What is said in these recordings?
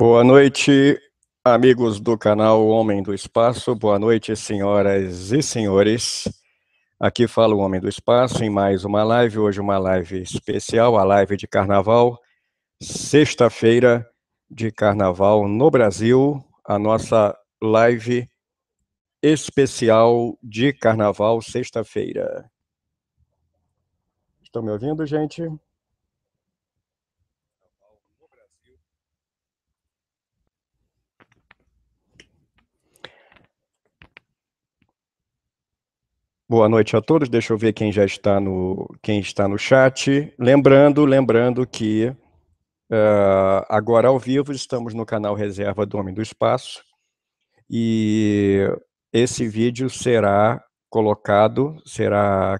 Boa noite, amigos do canal Homem do Espaço. Boa noite, senhoras e senhores. Aqui fala o Homem do Espaço em mais uma live. Hoje uma live especial, a live de carnaval. Sexta-feira de carnaval no Brasil. A nossa live especial de carnaval, sexta-feira. Estão me ouvindo, gente? Boa noite a todos. Deixa eu ver quem já está no chat. Lembrando que agora ao vivo estamos no canal Reserva do Homem do Espaço e esse vídeo será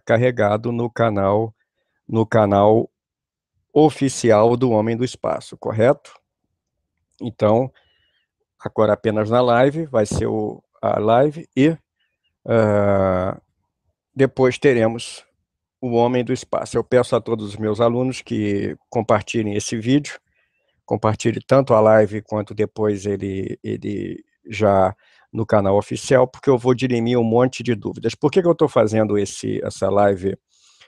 carregado no canal oficial do Homem do Espaço, correto? Então, agora apenas na live, vai ser a live e depois teremos o Homem do Espaço. Eu peço a todos os meus alunos que compartilhem esse vídeo, compartilhe tanto a live quanto depois ele já no canal oficial, porque eu vou dirimir um monte de dúvidas. Por que eu estou fazendo essa live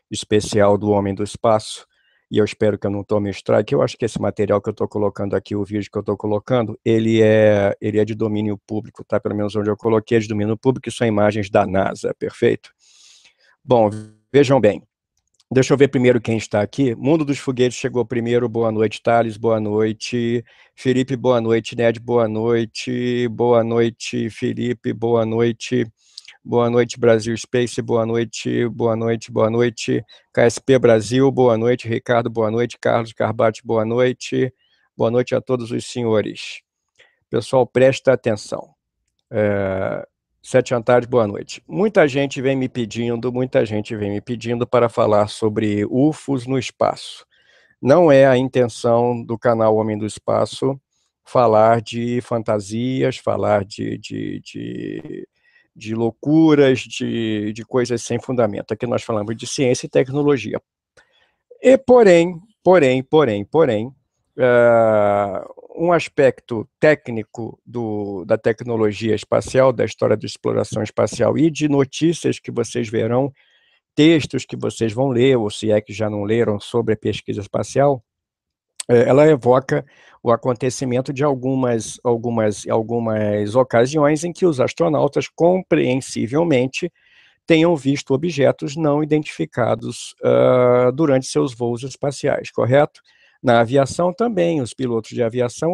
especial do Homem do Espaço? E eu espero que eu não tome strike. Eu acho que esse material que eu estou colocando aqui, o vídeo que eu estou colocando, ele é de domínio público, tá? Pelo menos onde eu coloquei é de domínio público, e são imagens da NASA, perfeito? Bom, vejam bem. Deixa eu ver primeiro quem está aqui. Mundo dos Foguetes chegou primeiro. Boa noite, Thales. Boa noite. Felipe, boa noite. Ned, boa noite. Boa noite, Felipe. Boa noite. Boa noite, Brasil Space. Boa noite. Boa noite. Boa noite. KSP Brasil. Boa noite. Ricardo, boa noite. Carlos Carbate, boa noite. Boa noite a todos os senhores. Pessoal, presta atenção. Sete Antares, boa noite. Muita gente vem me pedindo para falar sobre UFOs no espaço. Não é a intenção do canal Homem do Espaço falar de fantasias, falar de loucuras, de coisas sem fundamento. Aqui nós falamos de ciência e tecnologia. E porém, um aspecto técnico da tecnologia espacial, da história da exploração espacial e de notícias que vocês verão, textos que vocês vão ler, ou se é que já não leram sobre a pesquisa espacial, ela evoca o acontecimento de algumas ocasiões em que os astronautas, compreensivelmente, tenham visto objetos não identificados durante seus voos espaciais, correto? Na aviação também, os pilotos de aviação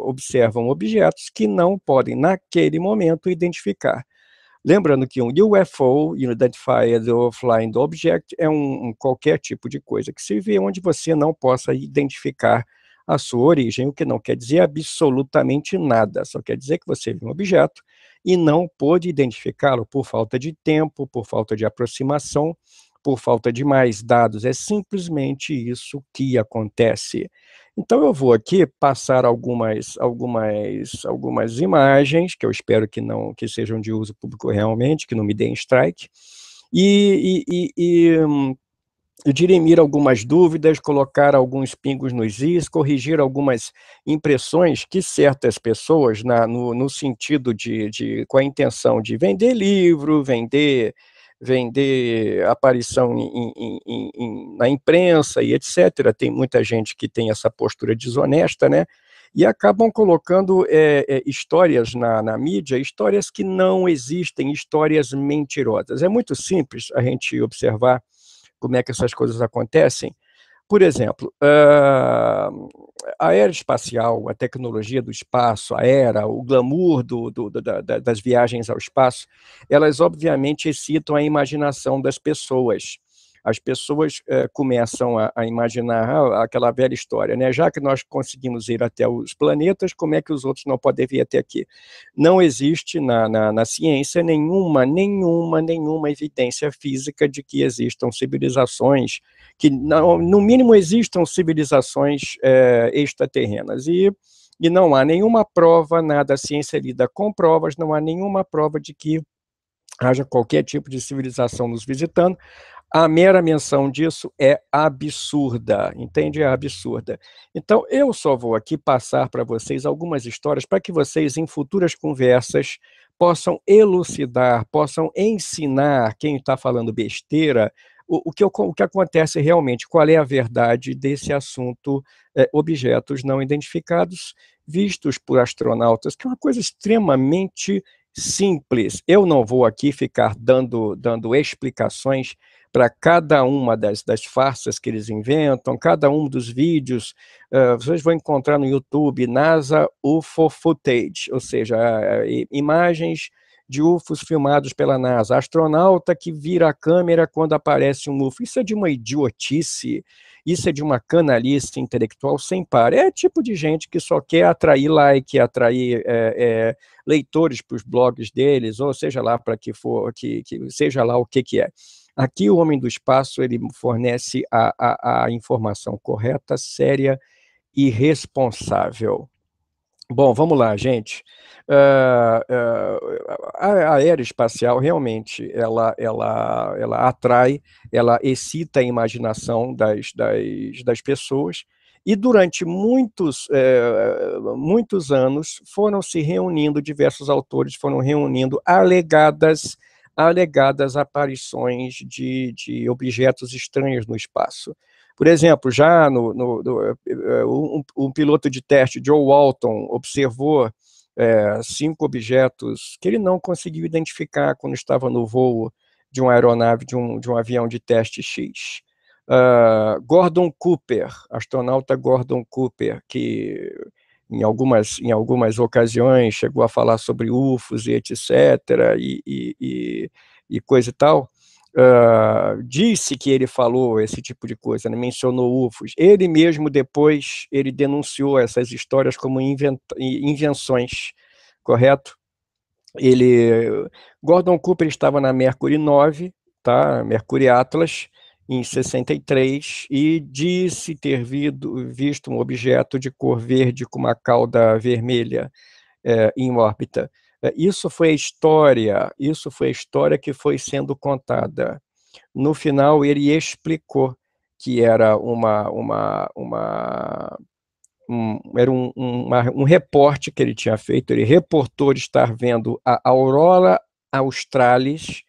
observam objetos que não podem, naquele momento, identificar. Lembrando que um UFO, Unidentified Flying Object, é qualquer tipo de coisa que se vê onde você não possa identificar a sua origem, o que não quer dizer absolutamente nada, só quer dizer que você viu um objeto e não pôde identificá-lo por falta de tempo, por falta de aproximação, por falta de mais dados. É simplesmente isso que acontece. Então eu vou aqui passar algumas imagens, que eu espero que sejam de uso público realmente, que não me deem strike, e dirimir algumas dúvidas, colocar alguns pingos nos is, corrigir algumas impressões que certas pessoas, no sentido com a intenção de vender livro, vender aparição na imprensa e etc. Tem muita gente que tem essa postura desonesta, né? E acabam colocando histórias na mídia, histórias que não existem, histórias mentirosas. É muito simples a gente observar como é que essas coisas acontecem. Por exemplo, a era espacial, a tecnologia do espaço, o glamour das viagens ao espaço, elas obviamente excitam a imaginação das pessoas. As pessoas começam a imaginar aquela velha história, né? Já que nós conseguimos ir até os planetas, como é que os outros não podem vir até aqui? Não existe na ciência nenhuma evidência física de que existam civilizações que, no mínimo, existam civilizações extraterrenas, e não há nenhuma prova, nada, a ciência lida com provas, não há nenhuma prova de que haja qualquer tipo de civilização nos visitando, A mera menção disso é absurda, entende? É absurda. Então, eu só vou aqui passar para vocês algumas histórias para que vocês, em futuras conversas, possam elucidar, possam ensinar quem está falando besteira o que acontece realmente, qual é a verdade desse assunto, objetos não identificados vistos por astronautas, que é uma coisa extremamente simples. Eu não vou aqui ficar dando explicações para cada uma das farsas que eles inventam, cada um dos vídeos. Vocês vão encontrar no YouTube NASA UFO Footage, ou seja, imagens de UFOs filmados pela NASA, astronauta que vira a câmera quando aparece um UFO. Isso é de uma idiotice, isso é de uma canalice intelectual sem par. É tipo de gente que só quer atrair like, atrair leitores para os blogs deles, ou seja lá para que for, que seja lá o que é. Aqui o Homem do Espaço ele fornece a informação correta, séria e responsável. Bom, vamos lá, gente. A aeroespacial realmente ela atrai, ela excita a imaginação das pessoas, e durante muitos anos foram se reunindo, diversos autores foram reunindo alegadas aparições de objetos estranhos no espaço. Por exemplo, já um piloto de teste, Joe Walton, observou 5 objetos que ele não conseguiu identificar quando estava no voo de uma aeronave, de um avião de teste X. Gordon Cooper, astronauta Gordon Cooper, que em algumas ocasiões chegou a falar sobre UFOs e etc., e coisa e tal, disse que ele falou esse tipo de coisa, né? Mencionou UFOs. Ele mesmo depois ele denunciou essas histórias como invenções, correto? Gordon Cooper estava na Mercury 9, tá? Mercury Atlas, em 63, e disse ter visto um objeto de cor verde com uma cauda vermelha em órbita. Isso foi a história que foi sendo contada. No final, ele explicou que era um reporte que ele tinha feito. Ele reportou de estar vendo a Aurora Australis,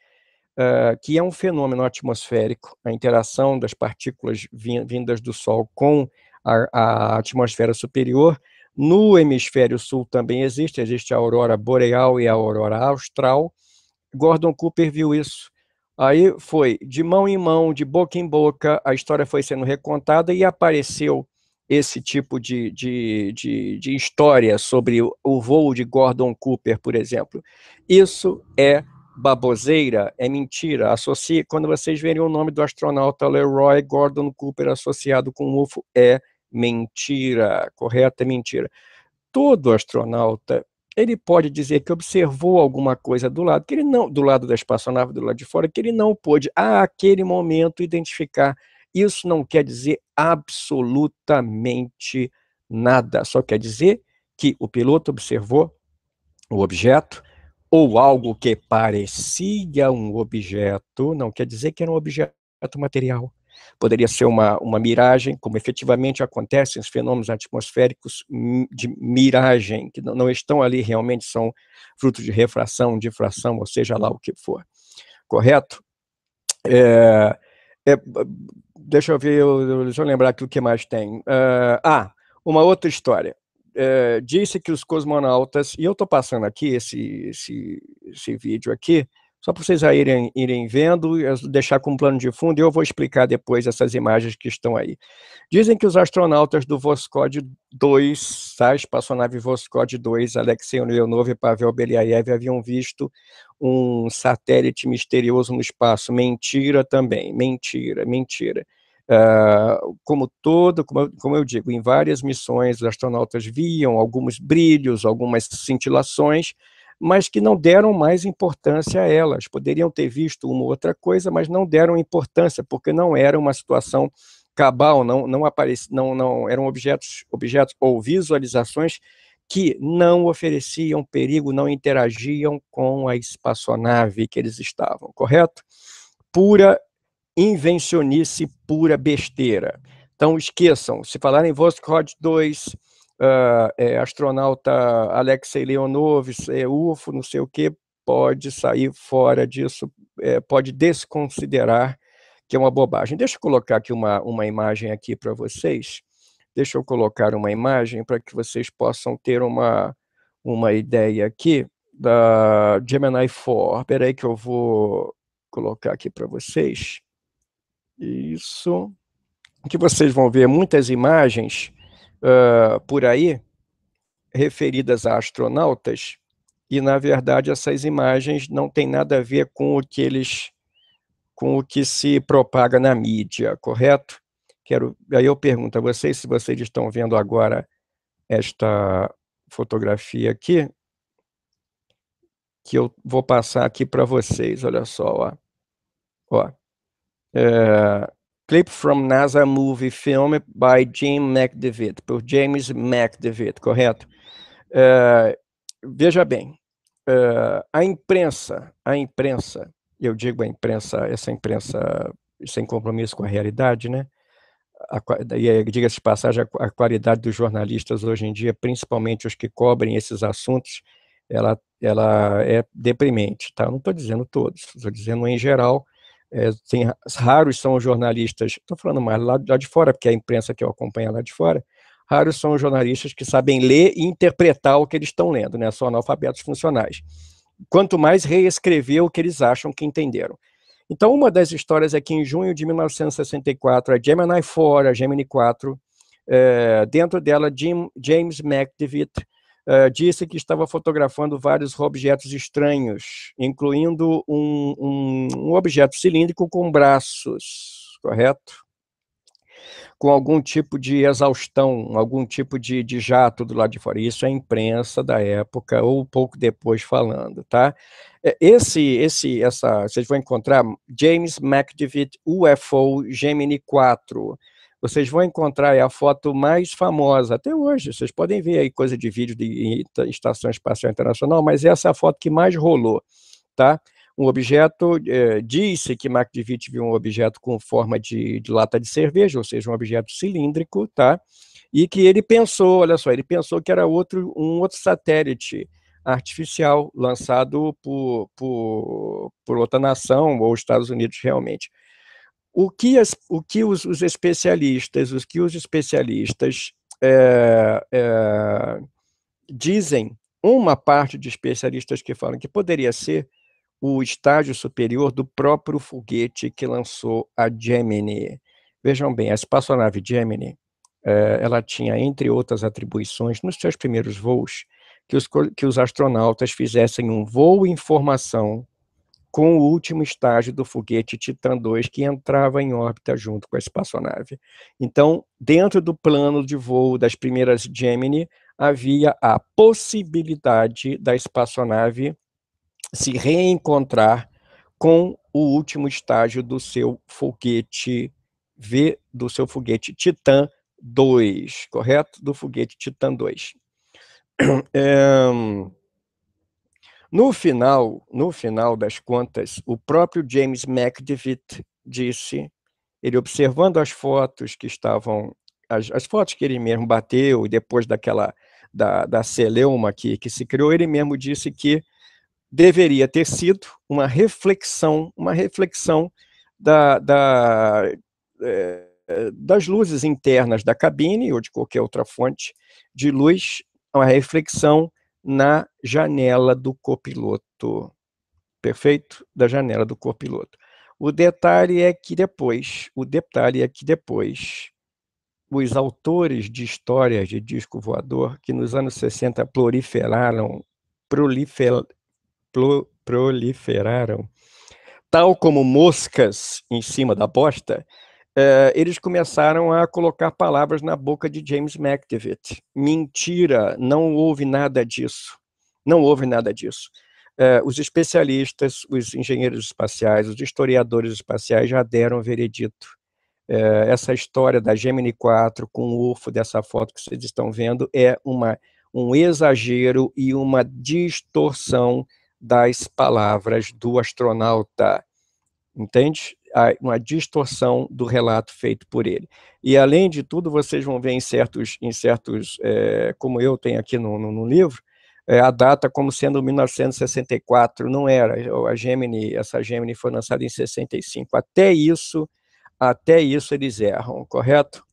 que é um fenômeno atmosférico, a interação das partículas vindas do Sol com a atmosfera superior. No hemisfério sul também existe a aurora boreal e a aurora austral. Gordon Cooper viu isso. Aí foi de mão em mão, de boca em boca, a história foi sendo recontada e apareceu esse tipo de história sobre o voo de Gordon Cooper, por exemplo. Isso é baboseira, é mentira. Quando vocês verem o nome do astronauta Leroy Gordon Cooper associado com o UFO, é mentira, correto? É mentira. Todo astronauta ele pode dizer que observou alguma coisa do lado, que ele não, do lado da espaçonave, do lado de fora, que ele não pôde, àquele momento, identificar. Isso não quer dizer absolutamente nada, só quer dizer que o piloto observou o objeto, ou algo que parecia um objeto, não quer dizer que era um objeto material. Poderia ser uma miragem, como efetivamente acontecem os fenômenos atmosféricos de miragem, que não estão ali realmente, são frutos de refração, difração, ou seja lá o que for. Correto? Deixa eu ver, deixa eu lembrar aqui o que mais tem. Uma outra história. Disse que os cosmonautas, e eu estou passando aqui esse vídeo aqui, só para vocês irem vendo, deixar como plano de fundo, e eu vou explicar depois essas imagens que estão aí. Dizem que os astronautas do Voskhod 2, tá? Espaçonave Voskhod 2, Alexei Leonov e Pavel Beliaev haviam visto um satélite misterioso no espaço. Mentira também, mentira. Como eu digo, em várias missões, os astronautas viam alguns brilhos, algumas cintilações, mas que não deram mais importância a elas. Poderiam ter visto uma outra coisa, mas não deram importância, porque não era uma situação cabal, não eram objetos ou visualizações que não ofereciam perigo, não interagiam com a espaçonave que eles estavam, correto? Pura invencionice pura besteira. Então, esqueçam, se falarem Voskhod 2, astronauta Alexei Leonov, UFO, não sei o que, pode sair fora disso, pode desconsiderar que é uma bobagem. Deixa eu colocar aqui uma imagem aqui para vocês. Deixa eu colocar uma imagem para que vocês possam ter uma ideia aqui da Gemini 4. Espera aí que eu vou colocar aqui para vocês. Isso. Que vocês vão ver muitas imagens por aí referidas a astronautas e, na verdade, essas imagens não têm nada a ver com o que se propaga na mídia, correto? Aí eu pergunto a vocês, se vocês estão vendo agora esta fotografia aqui, que eu vou passar aqui para vocês, olha só, ó. Clip from NASA Movie Film by Jim McDevitt, por James McDevitt, correto? Veja bem, a imprensa, eu digo a imprensa, essa imprensa sem compromisso com a realidade, né? Diga-se de passagem, a qualidade dos jornalistas hoje em dia, principalmente os que cobrem esses assuntos, ela é deprimente, tá? Eu não estou dizendo todos, estou dizendo em geral. Raros são os jornalistas, estou falando mais lá de fora, porque é a imprensa que eu acompanho lá de fora, raros são os jornalistas que sabem ler e interpretar o que eles estão lendo, né? São analfabetos funcionais. Quanto mais reescrever o que eles acham que entenderam. Então, uma das histórias é que em junho de 1964, a Gemini 4, a Gemini 4, dentro dela, James McDevitt disse que estava fotografando vários objetos estranhos, incluindo um objeto cilíndrico com braços, correto? Com algum tipo de exaustão, algum tipo de jato do lado de fora. Isso é a imprensa da época, ou pouco depois falando, tá? Vocês vão encontrar James McDevitt UFO Gemini 4. Vocês vão encontrar a foto mais famosa até hoje. Vocês podem ver aí coisa de vídeo de Estação Espacial Internacional, mas essa é a foto que mais rolou, tá? Um objeto, disse que McDevitt viu um objeto com forma de lata de cerveja, ou seja, um objeto cilíndrico, tá? E que ele pensou, olha só, ele pensou que era um outro satélite artificial lançado por outra nação, ou Estados Unidos realmente. O que os especialistas dizem, uma parte de especialistas que falam que poderia ser o estágio superior do próprio foguete que lançou a Gemini. Vejam bem, a espaçonave Gemini, ela tinha, entre outras atribuições, nos seus primeiros voos, que os astronautas fizessem um voo em formação com o último estágio do foguete Titan 2, que entrava em órbita junto com a espaçonave. Então, dentro do plano de voo das primeiras Gemini, havia a possibilidade da espaçonave se reencontrar com o último estágio do seu foguete do seu foguete Titan 2, correto? Do foguete Titan 2. No final das contas, o próprio James McDevitt disse, ele observando as fotos que estavam, as fotos que ele mesmo bateu, e depois da celeuma que se criou, ele mesmo disse que deveria ter sido uma reflexão das luzes internas da cabine ou de qualquer outra fonte de luz, uma reflexão na janela do copiloto, perfeito? Da janela do copiloto. O detalhe é que depois, os autores de histórias de disco voador, que nos anos 60 proliferaram, tal como moscas em cima da bosta, eles começaram a colocar palavras na boca de James McDevitt. Mentira, não houve nada disso. Não houve nada disso. Os especialistas, os engenheiros espaciais, os historiadores espaciais já deram veredito. Essa história da Gemini 4 com o UFO, dessa foto que vocês estão vendo, é um exagero e uma distorção das palavras do astronauta, entende? uma distorção do relato feito por ele. E, além de tudo, vocês vão ver como eu tenho aqui no livro, a data como sendo 1964, não era. Essa Gemini foi lançada em 65. Até isso eles erram, correto?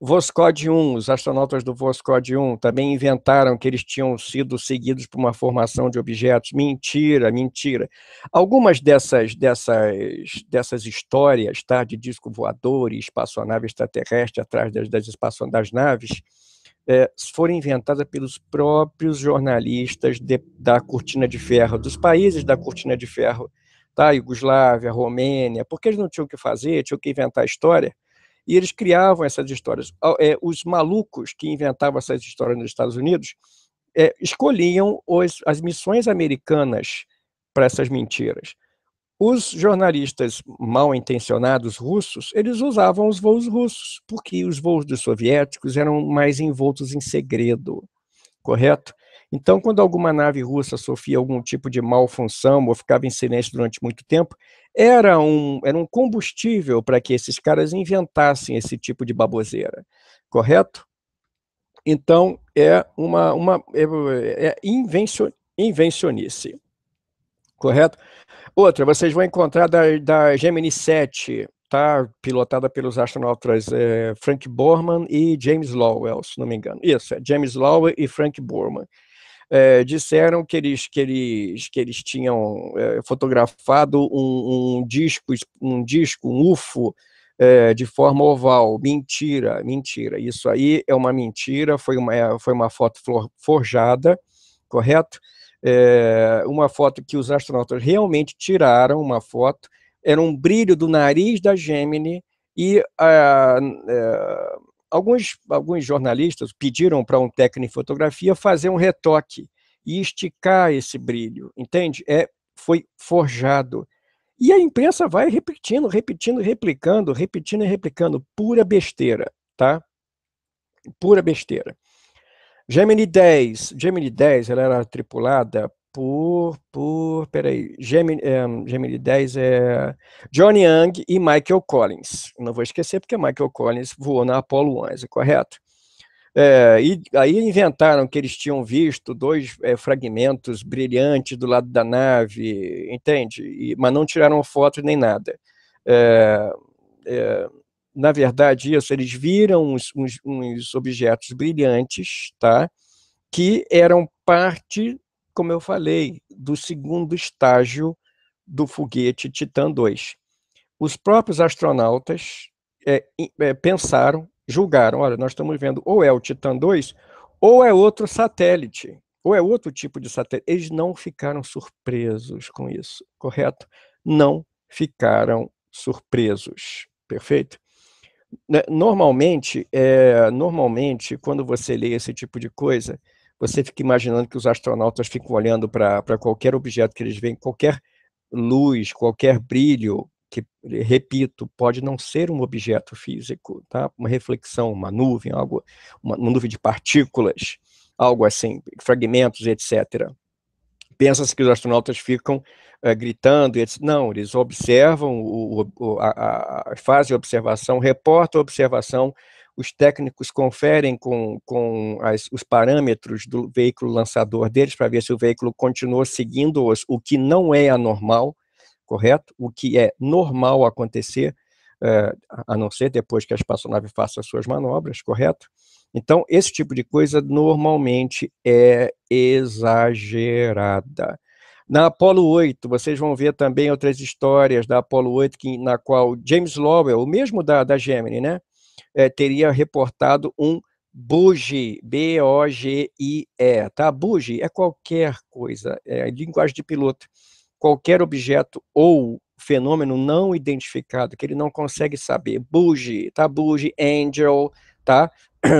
Voskhod 1, os astronautas do Voskhod 1 também inventaram que eles tinham sido seguidos por uma formação de objetos. Mentira, mentira. Algumas dessas histórias, tá, de disco voador e espaçonave extraterrestre atrás das naves, foram inventadas pelos próprios jornalistas da Cortina de Ferro, dos países da Cortina de Ferro, tá? Iugoslávia, Romênia, porque eles não tinham o que fazer, tinham que inventar história, e eles criavam essas histórias. Os malucos que inventavam essas histórias nos Estados Unidos escolhiam as missões americanas para essas mentiras. Os jornalistas mal intencionados russos, eles usavam os voos russos, porque os voos dos soviéticos eram mais envoltos em segredo, correto? Então, quando alguma nave russa sofria algum tipo de malfunção ou ficava em silêncio durante muito tempo, era um combustível para que esses caras inventassem esse tipo de baboseira, correto? Então, invencionice, correto? Outra, vocês vão encontrar da Gemini 7, tá? Pilotada pelos astronautas Frank Borman e James Lowell, se não me engano. Isso, James Lowell e Frank Borman. Disseram que eles tinham fotografado um disco, um UFO, de forma oval. Mentira, mentira. Isso aí é uma mentira, foi uma foto forjada, correto? Uma foto que os astronautas realmente tiraram, uma foto, era um brilho do nariz da Gemini, e alguns jornalistas pediram para um técnico em fotografia fazer um retoque e esticar esse brilho, entende? Foi forjado. E a imprensa vai repetindo, repetindo e replicando, pura besteira, tá? Pura besteira. Gemini 10, ela era tripulada Gemini 10 é John Young e Michael Collins. Não vou esquecer porque Michael Collins voou na Apollo 11, correto? E aí inventaram que eles tinham visto dois fragmentos brilhantes do lado da nave, entende? Mas não tiraram foto nem nada. Na verdade, eles viram uns objetos brilhantes, tá? Que eram parte, como eu falei, do segundo estágio do foguete Titan 2. Os próprios astronautas pensaram, julgaram, olha, nós estamos vendo ou é o Titan 2, ou é outro satélite, ou é outro tipo de satélite. Eles não ficaram surpresos com isso, correto? Não ficaram surpresos, perfeito? Normalmente, quando você lê esse tipo de coisa, você fica imaginando que os astronautas ficam olhando para qualquer objeto que eles veem, qualquer luz, qualquer brilho, que, repito, pode não ser um objeto físico, tá? Uma reflexão, uma nuvem, uma nuvem de partículas, algo assim, fragmentos, etc. Pensa-se que os astronautas ficam gritando, e etc. Não, eles observam, fazem a observação, reportam a observação, os técnicos conferem com os parâmetros do veículo lançador deles para ver se o veículo continua seguindo o que não é anormal, correto? O que é normal acontecer, a não ser depois que a espaçonave faça as suas manobras, correto? Então, esse tipo de coisa normalmente é exagerada. Na Apollo 8, vocês vão ver também outras histórias da Apollo 8, na qual James Lowell, o mesmo da Gemini, né, teria reportado um bugey, B-O-G-I-E, tá? Bugey é qualquer coisa, é linguagem de piloto, qualquer objeto ou fenômeno não identificado, que ele não consegue saber, bugey, tá? Bugey, angel, tá?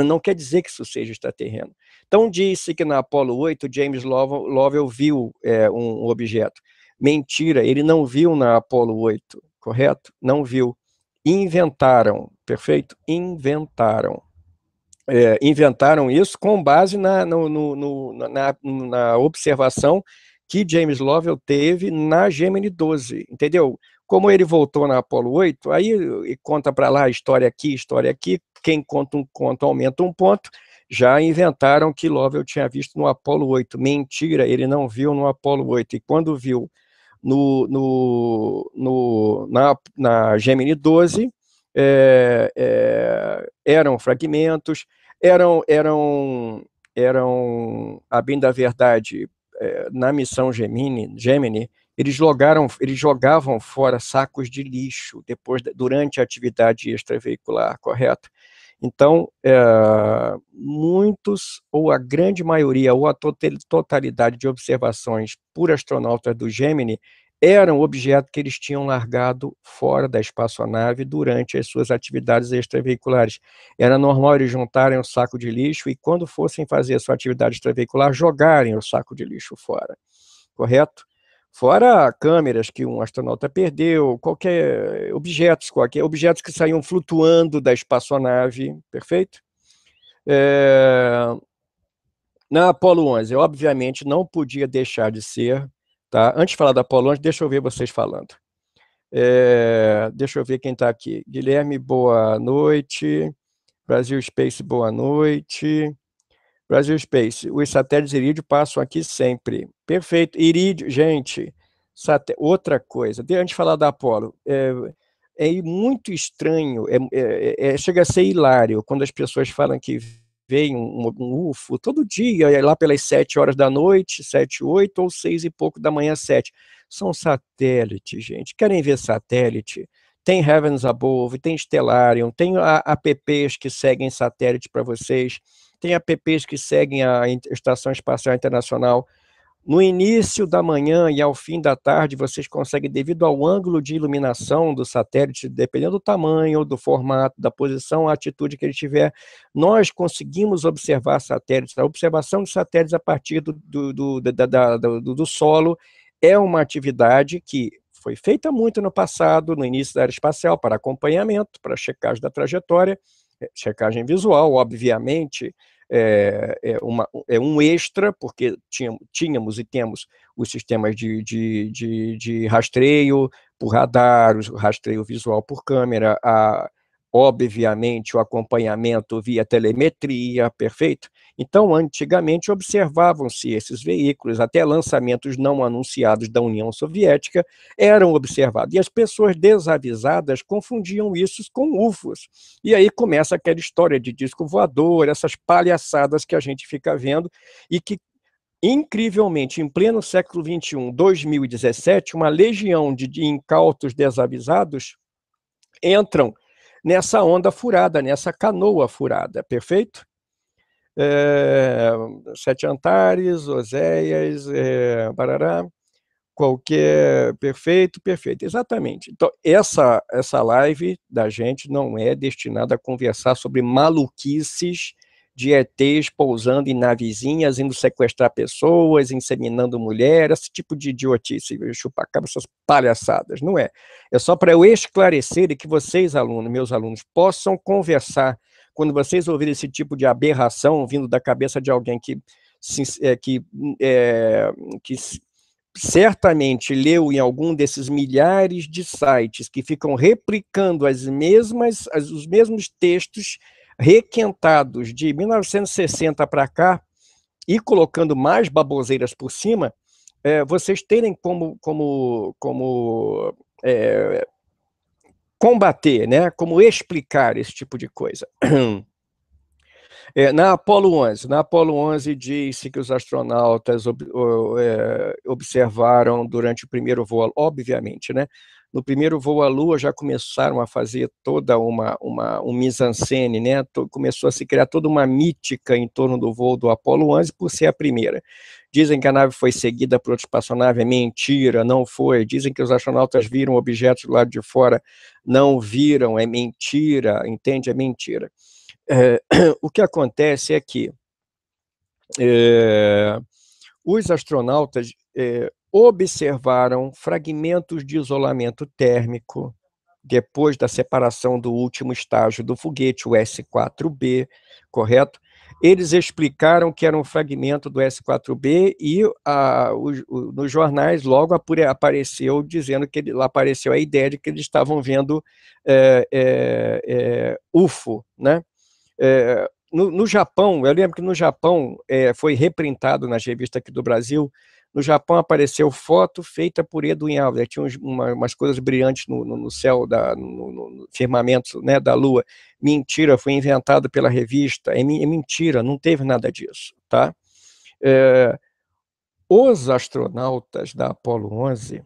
Não quer dizer que isso seja extraterreno. Então, disse que na Apollo 8, James Lowell viu um objeto. Mentira, ele não viu na Apollo 8, correto? Não viu. Inventaram, perfeito? Inventaram. Inventaram isso com base na observação que James Lowell teve na Gemini 12, entendeu? Como ele voltou na Apollo 8, aí conta para lá, história aqui, quem conta um conto aumenta um ponto. Já inventaram que Lovell tinha visto no Apollo 8. Mentira, ele não viu no Apollo 8. E quando viu na Gemini 12, eram fragmentos, a bem da verdade, na missão Gemini, eles jogavam fora sacos de lixo durante a atividade extraveicular, correto? Então, muitos, ou a grande maioria, ou a totalidade de observações por astronautas do Gemini eram objetos que eles tinham largado fora da espaçonave durante as suas atividades extraveiculares. Era normal eles juntarem o saco de lixo e, quando fossem fazer a sua atividade extraveicular, jogarem o saco de lixo fora, correto? Fora câmeras que um astronauta perdeu, objetos que saíam flutuando da espaçonave, perfeito? Na Apollo 11, obviamente, não podia deixar de ser, tá? Antes de falar da Apollo 11, deixa eu ver vocês falando. Deixa eu ver quem está aqui. Guilherme, boa noite. Brasil Space, boa noite. Brasil Space, os satélites Iridio passam aqui sempre. Perfeito. Iridio, gente, outra coisa, antes de falar da Apollo, é muito estranho, chega a ser hilário quando as pessoas falam que vem um UFO todo dia, lá pelas 7 horas da noite, 7, 8, ou 6 e pouco da manhã, 7. São satélites, gente. Querem ver satélite? Tem Heavens Above, tem Stellarium, tem apps que seguem satélite para vocês, tem apps que seguem a Estação Espacial Internacional. No início da manhã e ao fim da tarde, vocês conseguem, devido ao ângulo de iluminação do satélite, dependendo do tamanho, do formato, da posição, a atitude que ele tiver, nós conseguimos observar satélites. A observação de satélites a partir do solo é uma atividade que foi feita muito no passado, no início da era espacial, para acompanhamento, para checagem da trajetória, checagem visual, obviamente, um extra, porque tínhamos e temos os sistemas de rastreio por radar, o rastreio visual por câmera, obviamente o acompanhamento via telemetria, perfeito? Então, antigamente, observavam-se esses veículos, até lançamentos não anunciados da União Soviética eram observados. E as pessoas desavisadas confundiam isso com UFOs. E aí começa aquela história de disco voador, essas palhaçadas que a gente fica vendo, e que, incrivelmente, em pleno século XXI, 2017, uma legião de incautos desavisados entram nessa onda furada, nessa canoa furada, perfeito? Sete Antares, Oséias, barará, qualquer, perfeito, exatamente. Então, essa live da gente não é destinada a conversar sobre maluquices de ETs pousando em navezinhas, indo sequestrar pessoas, inseminando mulheres, esse tipo de idiotice, chupacabra, essas palhaçadas, não é. É só para eu esclarecer e que vocês, alunos, meus alunos, possam conversar. Quando vocês ouvirem esse tipo de aberração vindo da cabeça de alguém que certamente leu em algum desses milhares de sites que ficam replicando os mesmos textos requentados de 1960 para cá e colocando mais baboseiras por cima, vocês terem como combater, né? Como explicar esse tipo de coisa. Na Apollo 11 disse que os astronautas observaram durante o primeiro voo, obviamente, né? No primeiro voo à Lua já começaram a fazer toda um mise-en-scène, né? Começou a se criar toda uma mítica em torno do voo do Apollo 11 por ser a primeira. Dizem que a nave foi seguida por outra espaçonave, é mentira, não foi. Dizem que os astronautas viram objetos do lado de fora, não viram, é mentira, entende? É mentira. O que acontece é que os astronautas observaram fragmentos de isolamento térmico depois da separação do último estágio do foguete, o S-4B, correto? Eles explicaram que era um fragmento do S-4B e nos jornais logo apareceu dizendo que apareceu a ideia de que eles estavam vendo UFO, né? No Japão, eu lembro que no Japão foi reprintado nas revistas aqui do Brasil. No Japão apareceu foto feita por Edwin Aldrin, tinha umas coisas brilhantes no céu, no firmamento, né, da Lua. Mentira, foi inventado pela revista, é mentira, não teve nada disso, tá? Os astronautas da Apollo 11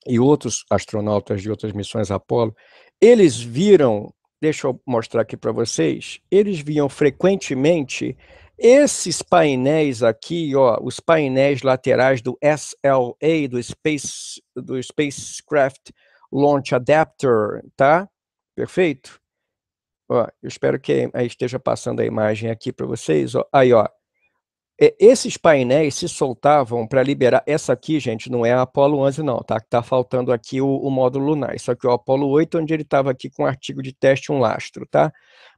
e outros astronautas de outras missões Apollo, eles viram, deixa eu mostrar aqui para vocês, eles viam frequentemente esses painéis aqui, ó, os painéis laterais do SLA, do Spacecraft Launch Adapter, tá? Perfeito? Ó, eu espero que aí esteja passando a imagem aqui para vocês. Ó. Aí, ó. Esses painéis se soltavam para liberar. Essa aqui, gente, não é a Apollo 11, não, tá? Tá faltando aqui o módulo lunar. Isso aqui é o Apollo 8, onde ele estava aqui com um artigo de teste, um lastro, tá?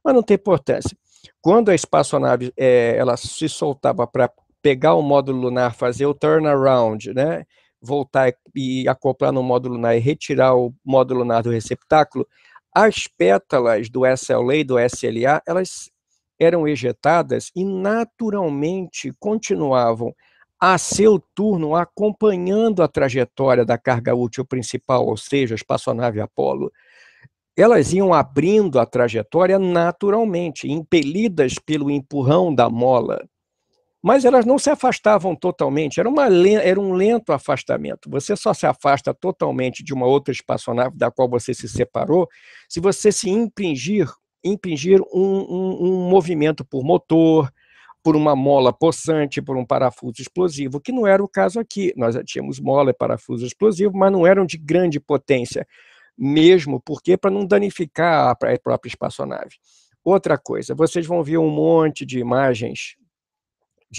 Mas não tem importância. Quando a espaçonave ela se soltava para pegar o módulo lunar, fazer o turnaround, né? Voltar e acoplar no módulo lunar e retirar o módulo lunar do receptáculo, as pétalas do SLA e do SLA, elas eram ejetadas e naturalmente continuavam a seu turno acompanhando a trajetória da carga útil principal, ou seja, a espaçonave Apollo. Elas iam abrindo a trajetória naturalmente, impelidas pelo empurrão da mola. Mas elas não se afastavam totalmente, era um lento afastamento. Você só se afasta totalmente de uma outra espaçonave da qual você se separou se você se impingir um movimento por motor, por uma mola possante, por um parafuso explosivo, que não era o caso aqui. Nós já tínhamos mola e parafuso explosivo, mas não eram de grande potência, mesmo porque para não danificar a própria espaçonave. Outra coisa, vocês vão ver um monte de imagens,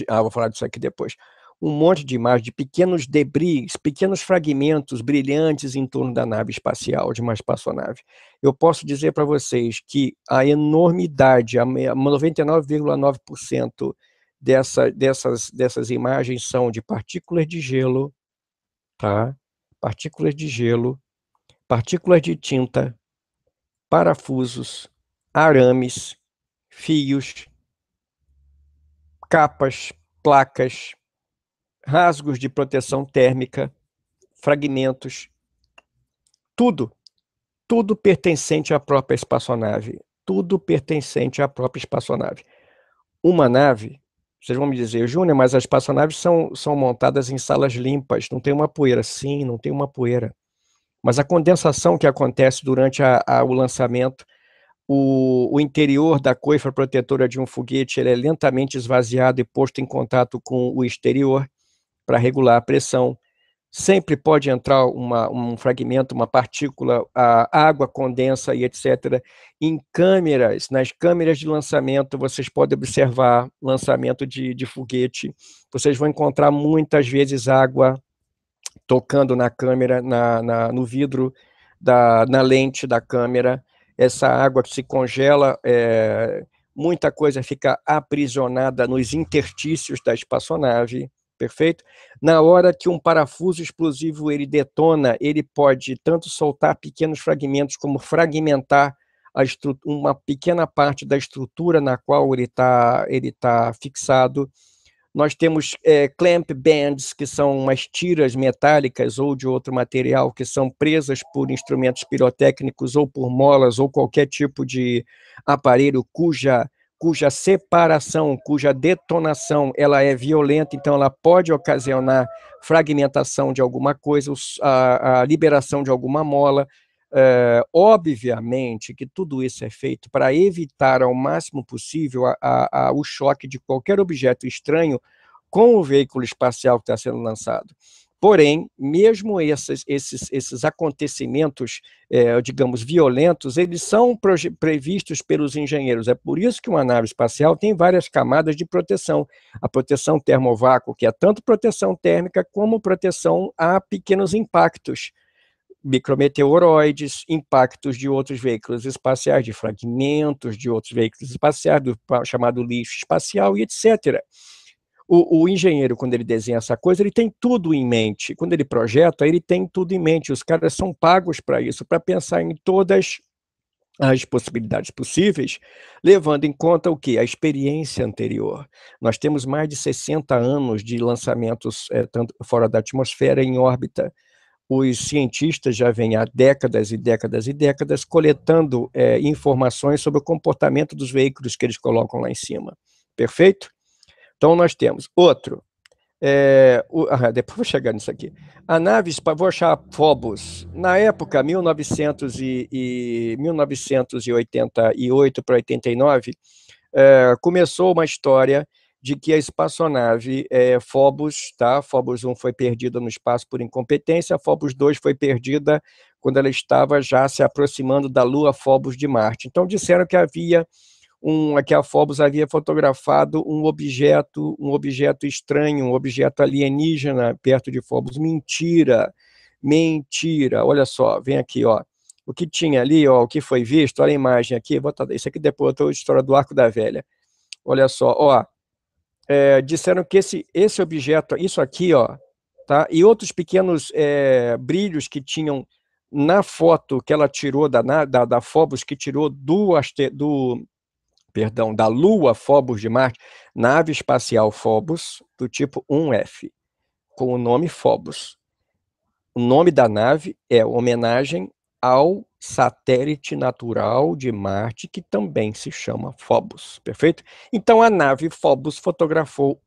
vou falar disso aqui depois, um monte de imagens de pequenos debris, pequenos fragmentos brilhantes em torno da nave espacial, de uma espaçonave. Eu posso dizer para vocês que a enormidade, a 99,9% dessas imagens são de partículas de gelo, tá? Partículas de gelo, partículas de tinta, parafusos, arames, fios, capas, placas, rasgos de proteção térmica, fragmentos, tudo pertencente à própria espaçonave, tudo pertencente à própria espaçonave. Uma nave, vocês vão me dizer, Júnior, mas as espaçonaves são montadas em salas limpas, não tem uma poeira. Sim, não tem uma poeira. Mas a condensação que acontece durante o lançamento, o interior da coifa protetora de um foguete, ele é lentamente esvaziado e posto em contato com o exterior para regular a pressão. Sempre pode entrar um fragmento, uma partícula, a água condensa e etc. Nas câmeras de lançamento, vocês podem observar lançamento de foguete. Vocês vão encontrar muitas vezes água tocando na câmera, no vidro, na lente da câmera. Essa água se congela, muita coisa fica aprisionada nos interstícios da espaçonave, perfeito? Na hora que um parafuso explosivo ele detona, ele pode tanto soltar pequenos fragmentos como fragmentar uma pequena parte da estrutura na qual ele tá fixado. Nós temos clamp bands, que são umas tiras metálicas ou de outro material que são presas por instrumentos pirotécnicos ou por molas ou qualquer tipo de aparelho cuja separação, cuja detonação ela é violenta, então ela pode ocasionar fragmentação de alguma coisa, a liberação de alguma mola. Obviamente que tudo isso é feito para evitar ao máximo possível o choque de qualquer objeto estranho com o veículo espacial que está sendo lançado. Porém, mesmo esses acontecimentos, digamos, violentos, eles são previstos pelos engenheiros. É por isso que uma nave espacial tem várias camadas de proteção. A proteção termovácuo, que é tanto proteção térmica como proteção a pequenos impactos. micrometeoroides, impactos de outros veículos espaciais, de fragmentos de outros veículos espaciais, do chamado lixo espacial e etc. O engenheiro, quando ele desenha essa coisa, ele tem tudo em mente. Quando ele projeta, ele tem tudo em mente. Os caras são pagos para isso, para pensar em todas as possibilidades possíveis, levando em conta o quê? A experiência anterior. Nós temos mais de 60 anos de lançamentos tanto fora da atmosfera, em órbita. Os cientistas já vêm há décadas e décadas e décadas coletando informações sobre o comportamento dos veículos que eles colocam lá em cima. Perfeito? Então, nós temos outro. Depois vou chegar nisso aqui. A nave, vou achar Phobos. Na época, 1988 para 89, começou uma história de que a espaçonave Phobos, tá? Phobos 1 foi perdida no espaço por incompetência, a Phobos 2 foi perdida quando ela estava já se aproximando da Lua Phobos de Marte. Então disseram que que a Phobos havia fotografado um objeto estranho, um objeto alienígena perto de Phobos. Mentira, mentira. Olha só, vem aqui, ó. O que tinha ali, ó, o que foi visto, olha a imagem aqui, isso aqui depois é a história do Arco da Velha. Olha só, ó, disseram que esse objeto, isso aqui, ó, tá? E outros pequenos brilhos que tinham na foto que ela tirou da Phobos, que tirou da Lua Phobos de Marte, nave espacial Phobos do tipo 1F, com o nome Phobos. O nome da nave é homenagem ao satélite natural de Marte, que também se chama Phobos, perfeito? Então a nave Phobos fotografou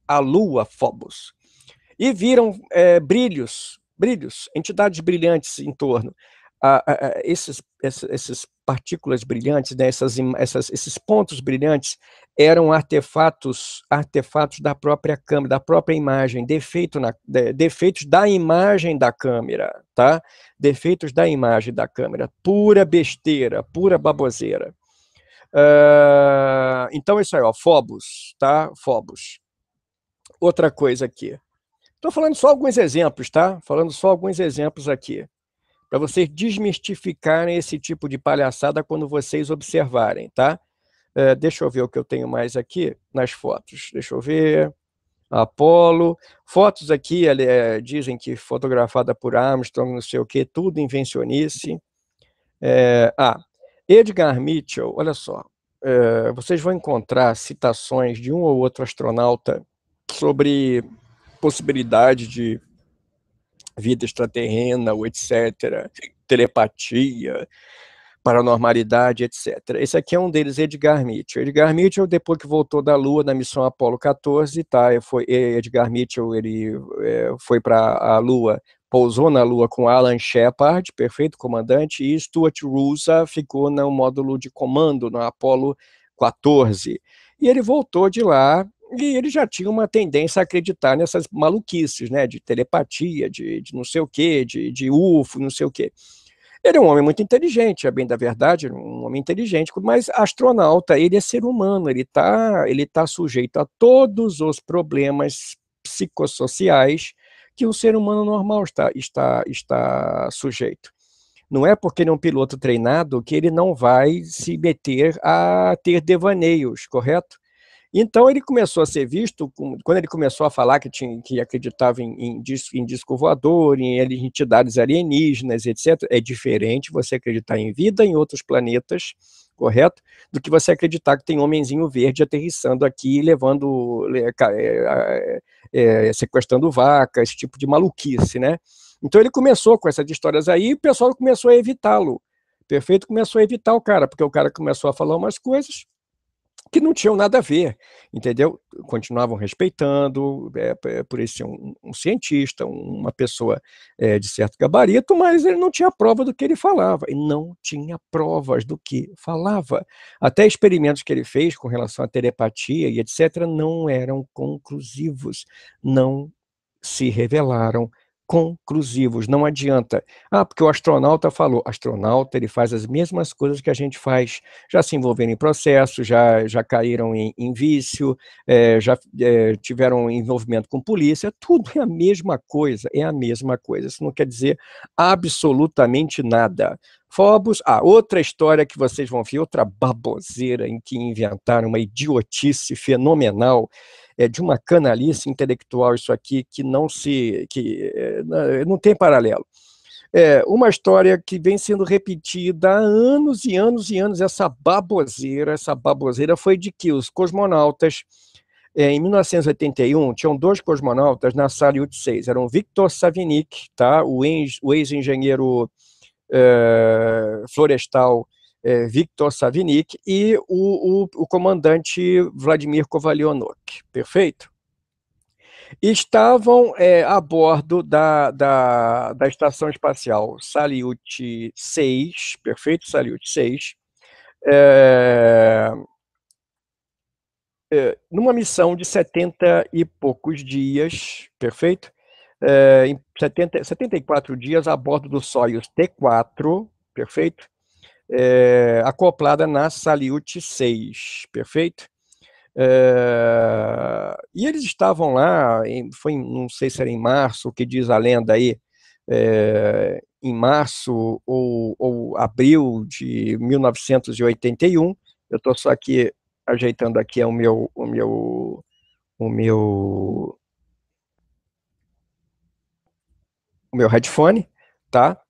a Lua Phobos e viram brilhos, entidades brilhantes em torno. Essas partículas brilhantes, né, esses pontos brilhantes, eram artefatos da própria câmera, da própria imagem, defeitos da imagem da câmera, tá? Defeitos da imagem da câmera, pura besteira, pura baboseira. Então, isso aí, ó, Phobos, tá? Phobos. Outra coisa aqui. Estou falando só alguns exemplos, tá? Falando só alguns exemplos aqui, para vocês desmistificarem esse tipo de palhaçada quando vocês observarem, tá? Deixa eu ver o que eu tenho mais aqui nas fotos. Deixa eu ver. Apolo. Fotos aqui, dizem que fotografada por Armstrong, não sei o quê, tudo invencionice. Edgar Mitchell, olha só. Vocês vão encontrar citações de um ou outro astronauta sobre possibilidade de vida extraterrena, ou etc., telepatia, paranormalidade, etc. Esse aqui é um deles, Edgar Mitchell. Edgar Mitchell, depois que voltou da Lua na missão Apollo 14, tá? Edgar Mitchell, ele foi para a Lua, pousou na Lua com Alan Shepard, perfeito comandante, e Stuart Roosa ficou no módulo de comando no Apollo 14. E ele voltou de lá, e ele já tinha uma tendência a acreditar nessas maluquices, né, de telepatia, de não sei o quê, de UFO, não sei o quê. Ele é um homem muito inteligente, é bem da verdade, um homem inteligente, mas astronauta, ele é ser humano, ele tá sujeito a todos os problemas psicossociais que um ser humano normal está sujeito. Não é porque ele é um piloto treinado que ele não vai se meter a ter devaneios, correto? Então ele começou a ser visto, quando ele começou a falar que acreditava em disco voador, em entidades alienígenas, etc., é diferente você acreditar em vida em outros planetas, correto? Do que você acreditar que tem homenzinho verde aterrissando aqui, sequestrando vaca, esse tipo de maluquice, né? Então ele começou com essas histórias aí e o pessoal começou a evitá-lo. Perfeito? Começou a evitar o cara, porque o cara começou a falar umas coisas que não tinham nada a ver, entendeu? Continuavam respeitando, por ele ser um cientista, uma pessoa de certo gabarito, mas ele não tinha prova do que ele falava, e não tinha provas do que falava. Até experimentos que ele fez com relação à telepatia e etc. não eram conclusivos, não se revelaram inconclusivos, não adianta. Ah, porque o astronauta falou. Astronauta, ele faz as mesmas coisas que a gente faz, já se envolveram em processo, já caíram em vício, já tiveram envolvimento com polícia, tudo é a mesma coisa, é a mesma coisa. Isso não quer dizer absolutamente nada. Phobos, outra história que vocês vão ver, outra baboseira em que inventaram uma idiotice fenomenal, de uma canalice intelectual isso aqui, que não tem paralelo. Uma história que vem sendo repetida há anos e anos e anos, essa baboseira foi de que os cosmonautas, em 1981, tinham dois cosmonautas na Salyut 6, eram Viktor Savinik, tá? O ex-engenheiro florestal Viktor Savinik e o comandante Vladimir Kovalionok, perfeito? Estavam a bordo da Estação Espacial Salyut 6, perfeito? Salyut 6, numa missão de 70 e poucos dias, perfeito? Em 74 dias a bordo do Soyuz T4, perfeito? Acoplada na Salyut 6, perfeito? E eles estavam lá, não sei se era em março, o que diz a lenda aí, em março ou abril de 1981, eu estou só aqui ajeitando aqui o meu headphone, tá?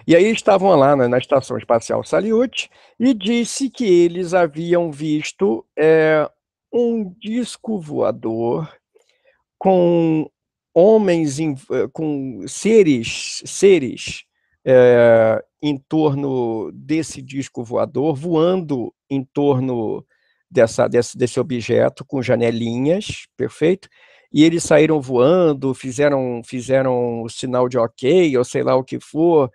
E aí estavam lá na Estação Espacial Salyut e disse que eles haviam visto um disco voador com homens, com seres em torno desse disco voador, voando em torno desse objeto, com janelinhas, perfeito? E eles saíram voando, fizeram o sinal de ok, ou sei lá o que for,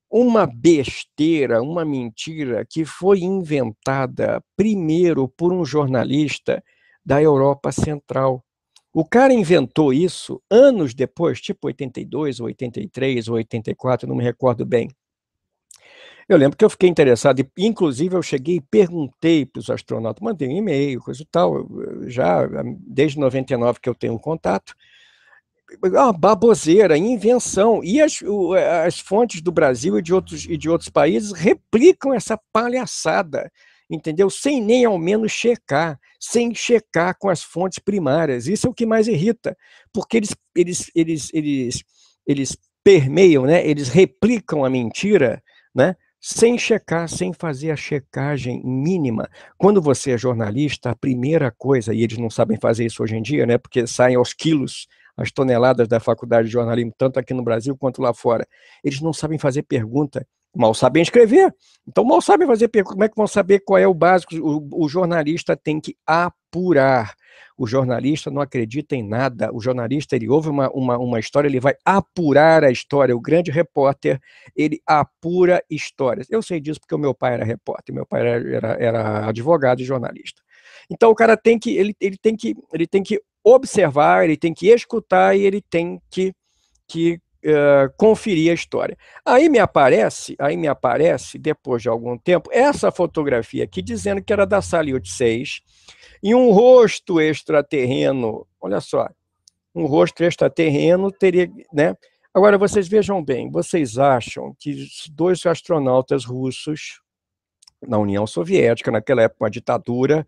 uma besteira, uma mentira que foi inventada primeiro por um jornalista da Europa Central. O cara inventou isso anos depois, tipo 82, ou 83, ou 84, não me recordo bem. Eu lembro que eu fiquei interessado, e inclusive eu cheguei e perguntei para os astronautas, mandei um e-mail, coisa e tal, já desde 99 que eu tenho contato, baboseira, invenção. E as fontes do Brasil e de outros países replicam essa palhaçada, entendeu? Sem nem ao menos checar, sem checar com as fontes primárias. Isso é o que mais irrita, porque eles permeiam, né? Eles replicam a mentira, né? Sem checar, sem fazer a checagem mínima. Quando você é jornalista, a primeira coisa, e eles não sabem fazer isso hoje em dia, né? Porque saem aos quilos as toneladas da faculdade de jornalismo, tanto aqui no Brasil quanto lá fora. Eles não sabem fazer pergunta, mal sabem escrever. Então, mal sabem fazer pergunta. Como é que vão saber qual é o básico? O jornalista tem que apurar. O jornalista não acredita em nada. O jornalista, ele ouve uma história, ele vai apurar a história. O grande repórter, ele apura histórias. Eu sei disso porque o meu pai era repórter, meu pai era advogado e jornalista. Então, o cara tem que observar, ele tem que escutar e ele tem que conferir a história. Aí me aparece, depois de algum tempo, essa fotografia aqui dizendo que era da Salyut 6 e um rosto extraterreno, olha só, um rosto extraterreno teria, né? Agora, vocês vejam bem, vocês acham que dois astronautas russos na União Soviética, naquela época, uma ditadura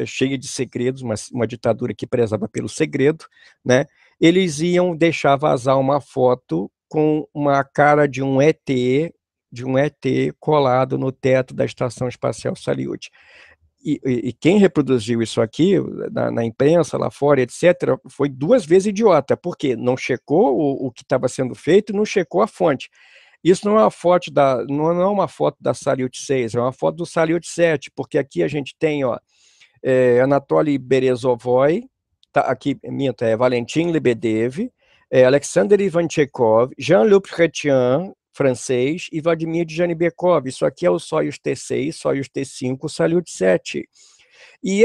cheia de segredos, uma ditadura que prezava pelo segredo, né? Eles iam deixar vazar uma foto com uma cara de um ET colado no teto da Estação Espacial Salyut. E quem reproduziu isso aqui, na imprensa, lá fora, etc., foi duas vezes idiota, porque não checou o que estava sendo feito, não checou a fonte. Isso não é uma foto da Salyut 6, é uma foto do Salyut 7, porque aqui a gente tem, ó, Anatoly Berezovoi, tá, aqui, minta, Valentin Lebedev, Alexander Ivanchekov, Jean-Luc Chrétien, francês, e Vladimir Djanibekov. Isso aqui é o Soyuz T6, Soyuz T5, Salyut 7. E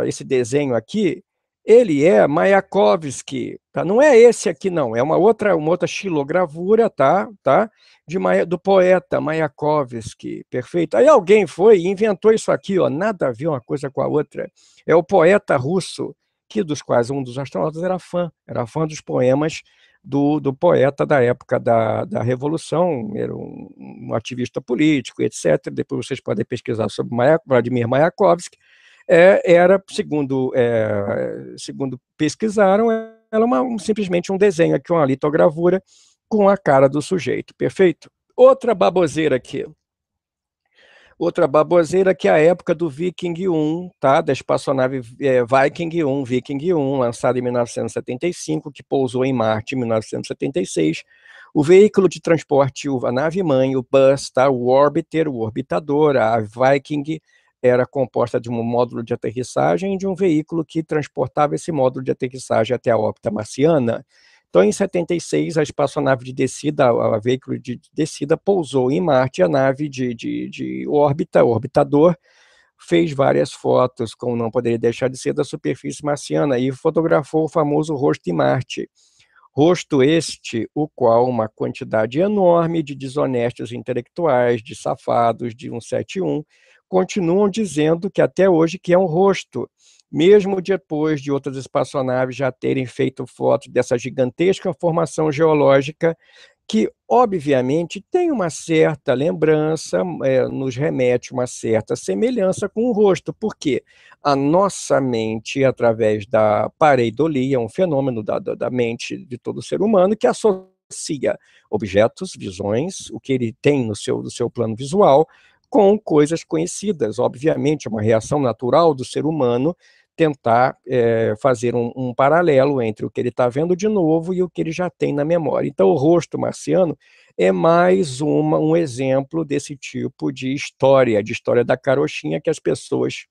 esse desenho aqui Ele é Mayakovsky, tá? Não é esse aqui, não. É uma outra xilogravura, tá? Do poeta Mayakovsky, perfeito. Aí alguém foi e inventou isso aqui, ó, nada a ver uma coisa com a outra. É o poeta russo, que dos quais um dos astronautas era fã dos poemas do poeta da época da Revolução, era um ativista político, etc. Depois vocês podem pesquisar sobre Vladimir Mayakovsky. Era, segundo pesquisaram, era simplesmente um desenho aqui, uma litogravura com a cara do sujeito, perfeito? Outra baboseira aqui. Outra baboseira que é a época do Viking 1, tá? Da espaçonave Viking 1, lançada em 1975, que pousou em Marte em 1976. O veículo de transporte, a nave-mãe, o bus, tá? O orbiter, o orbitador, a Viking era composta de um módulo de aterrissagem e de um veículo que transportava esse módulo de aterrissagem até a órbita marciana. Então, em 76, a espaçonave de descida, o veículo de descida, pousou em Marte, a nave de órbita, o orbitador, fez várias fotos, como não poderia deixar de ser, da superfície marciana, e fotografou o famoso rosto de Marte. Rosto este, o qual uma quantidade enorme de desonestos intelectuais, de safados, de 171, continuam dizendo que até hoje que é um rosto, mesmo depois de outras espaçonaves já terem feito fotos dessa gigantesca formação geológica, que obviamente tem uma certa lembrança, nos remete uma certa semelhança com o rosto, porque a nossa mente, através da pareidolia, um fenômeno da mente de todo ser humano, que associa objetos, visões, o que ele tem no seu plano visual, com coisas conhecidas. Obviamente, é uma reação natural do ser humano tentar fazer um paralelo entre o que ele está vendo de novo e o que ele já tem na memória. Então, o rosto marciano é mais um exemplo desse tipo de história da carochinha que as pessoas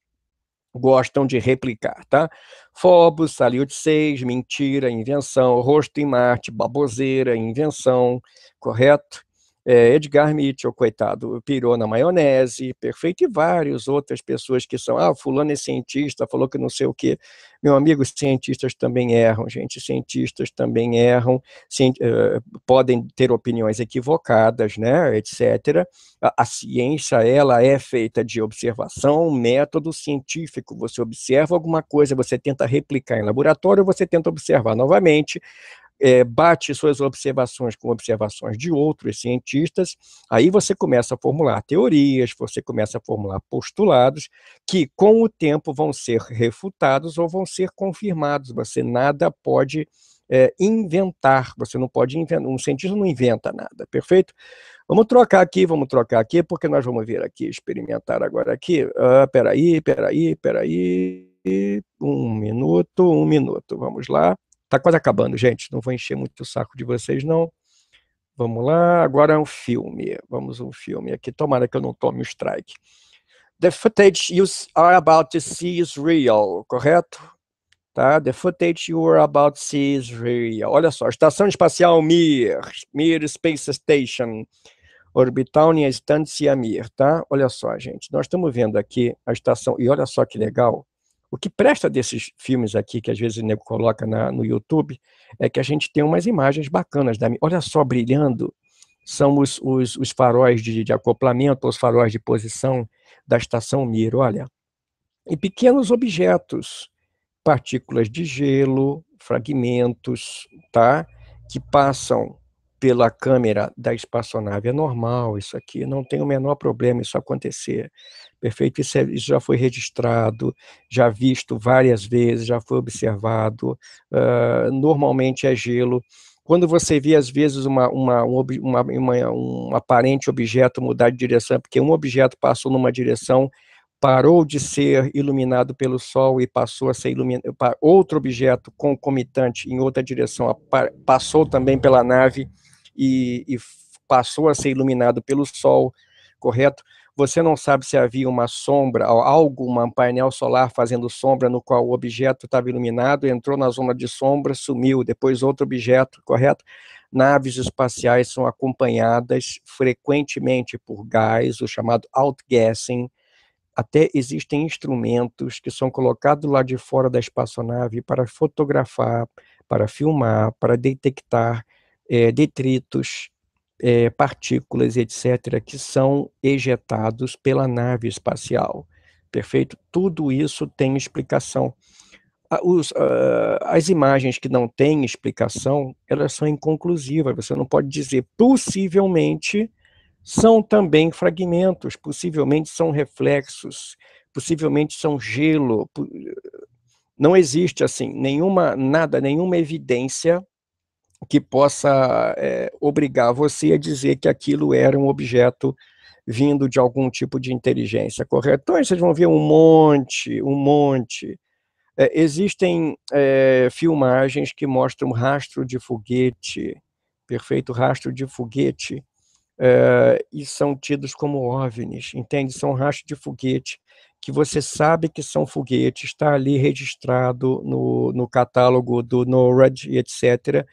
gostam de replicar, tá? Phobos, Salyut 6, mentira, invenção, rosto em Marte, baboseira, invenção, correto? Edgar Mitchell, coitado, pirou na maionese, perfeito, e várias outras pessoas que são, fulano é cientista, falou que não sei o quê. Meu amigo, cientistas também erram, gente, cientistas também erram, podem ter opiniões equivocadas, né, etc. A ciência, ela é feita de observação, método científico, você observa alguma coisa, você tenta replicar em laboratório, você tenta observar novamente, bate suas observações com observações de outros cientistas, aí você começa a formular teorias, você começa a formular postulados, que com o tempo vão ser refutados ou vão ser confirmados, você nada pode inventar, você não pode inventar, um cientista não inventa nada, perfeito? Vamos trocar aqui, porque nós vamos vir aqui experimentar agora aqui, peraí, um minuto, vamos lá. Tá quase acabando, gente. Não vou encher muito o saco de vocês, não. Vamos lá. Agora é um filme. Vamos um filme aqui. Tomara que eu não tome o strike. The footage you are about to see is real, correto? Tá? The footage you are about to see is real. Olha só, Estação Espacial Mir Space Station, Orbitaunia Estância Mir, tá? Olha só, gente, nós estamos vendo aqui a estação, e olha só que legal, o que presta desses filmes aqui, que às vezes o nego coloca no YouTube, é que a gente tem umas imagens bacanas, olha só, brilhando, são os faróis de acoplamento, os faróis de posição da estação Mir, olha, e pequenos objetos, partículas de gelo, fragmentos, tá? Que passam pela câmera da espaçonave. É normal isso aqui, não tem o menor problema isso acontecer. Perfeito? Isso já foi registrado, já visto várias vezes, já foi observado. Normalmente é gelo. Quando você vê, às vezes, um aparente objeto mudar de direção, é porque um objeto passou numa direção, parou de ser iluminado pelo Sol e passou a ser iluminado, outro objeto concomitante em outra direção passou também pela nave e passou a ser iluminado pelo Sol, correto? Você não sabe se havia uma sombra, um painel solar fazendo sombra no qual o objeto estava iluminado, entrou na zona de sombra, sumiu, depois outro objeto, correto? Naves espaciais são acompanhadas frequentemente por gás, o chamado outgassing. até existem instrumentos que são colocados lá de fora da espaçonave para fotografar, para filmar, para detectar detritos, partículas, etc., que são ejetados pela nave espacial. Perfeito? Tudo isso tem explicação. As imagens que não têm explicação, elas são inconclusivas. Você não pode dizer, possivelmente, são também fragmentos, possivelmente são reflexos, possivelmente são gelo. Não existe assim nenhuma evidência que possa obrigar você a dizer que aquilo era um objeto vindo de algum tipo de inteligência, correto? Então, aí vocês vão ver um monte. Existem filmagens que mostram rastro de foguete, perfeito rastro de foguete, e são tidos como OVNIs, entende? São rastros de foguete que você sabe que são foguetes, está ali registrado no catálogo do NORAD, etc.,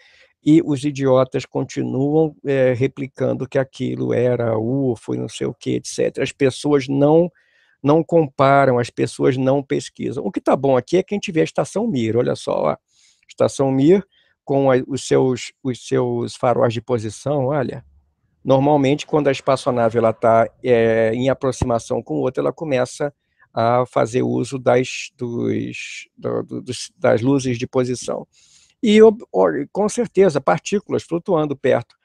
e os idiotas continuam replicando que aquilo era UFO e não sei o que, etc. As pessoas não comparam, as pessoas não pesquisam. O que está bom aqui é que a gente vê a Estação Mir, olha só, ó, Estação Mir com os seus faróis de posição, olha. Normalmente, quando a espaçonave está em aproximação com outra, ela começa a fazer uso das luzes de posição. E, com certeza, partículas flutuando perto.